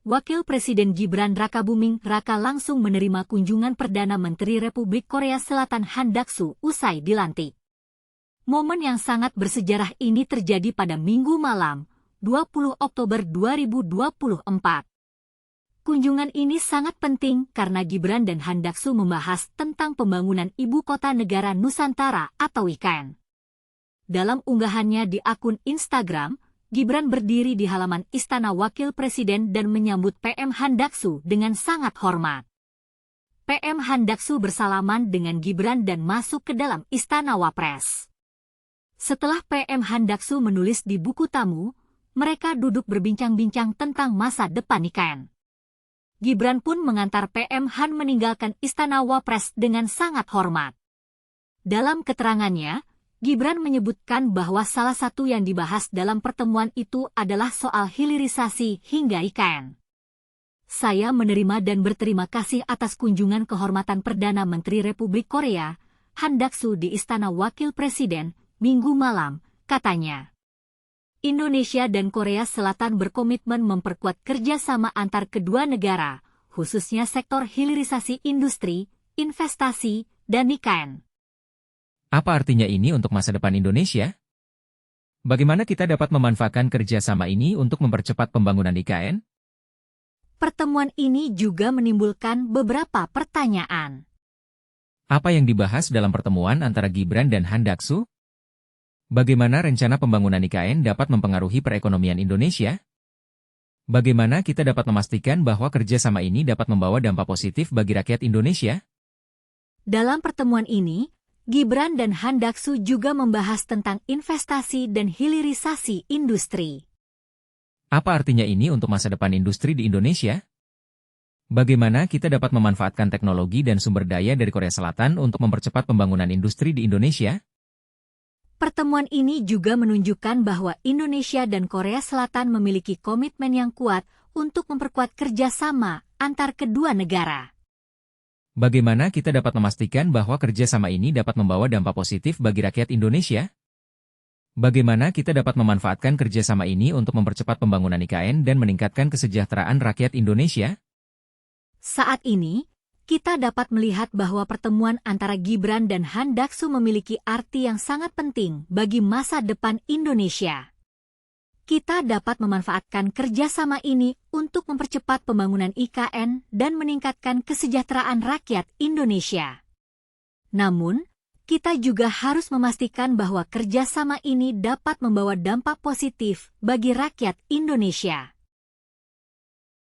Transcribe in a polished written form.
Wakil Presiden Gibran Rakabuming Raka langsung menerima kunjungan Perdana Menteri Republik Korea Selatan Han Duck-soo usai dilantik. Momen yang sangat bersejarah ini terjadi pada Minggu malam, 20 Oktober 2024. Kunjungan ini sangat penting karena Gibran dan Han Duck-soo membahas tentang pembangunan Ibu Kota Negara Nusantara atau IKN. Dalam unggahannya di akun Instagram, Gibran berdiri di halaman Istana Wakil Presiden dan menyambut PM Han Duck-soo dengan sangat hormat. PM Han Duck-soo bersalaman dengan Gibran dan masuk ke dalam Istana Wapres. Setelah PM Han Duck-soo menulis di buku tamu, mereka duduk berbincang-bincang tentang masa depan IKN. Gibran pun mengantar PM Han meninggalkan Istana Wapres dengan sangat hormat. Dalam keterangannya, Gibran menyebutkan bahwa salah satu yang dibahas dalam pertemuan itu adalah soal hilirisasi hingga IKN. Saya menerima dan berterima kasih atas kunjungan kehormatan Perdana Menteri Republik Korea, Han Duck-soo di Istana Wakil Presiden, Minggu malam, katanya. Indonesia dan Korea Selatan berkomitmen memperkuat kerjasama antar kedua negara, khususnya sektor hilirisasi industri, investasi, dan IKN. Apa artinya ini untuk masa depan Indonesia? Bagaimana kita dapat memanfaatkan kerjasama ini untuk mempercepat pembangunan IKN? Pertemuan ini juga menimbulkan beberapa pertanyaan. Apa yang dibahas dalam pertemuan antara Gibran dan Han Duck-soo? Bagaimana rencana pembangunan IKN dapat mempengaruhi perekonomian Indonesia? Bagaimana kita dapat memastikan bahwa kerjasama ini dapat membawa dampak positif bagi rakyat Indonesia? Dalam pertemuan ini, Gibran dan Han Duck-soo juga membahas tentang investasi dan hilirisasi industri. Apa artinya ini untuk masa depan industri di Indonesia? Bagaimana kita dapat memanfaatkan teknologi dan sumber daya dari Korea Selatan untuk mempercepat pembangunan industri di Indonesia? Pertemuan ini juga menunjukkan bahwa Indonesia dan Korea Selatan memiliki komitmen yang kuat untuk memperkuat kerjasama antar kedua negara. Bagaimana kita dapat memastikan bahwa kerjasama ini dapat membawa dampak positif bagi rakyat Indonesia? Bagaimana kita dapat memanfaatkan kerjasama ini untuk mempercepat pembangunan IKN dan meningkatkan kesejahteraan rakyat Indonesia? Saat ini, kita dapat melihat bahwa pertemuan antara Gibran dan Han Duck-soo memiliki arti yang sangat penting bagi masa depan Indonesia. Kita dapat memanfaatkan kerjasama ini untuk mempercepat pembangunan IKN dan meningkatkan kesejahteraan rakyat Indonesia. Namun, kita juga harus memastikan bahwa kerjasama ini dapat membawa dampak positif bagi rakyat Indonesia.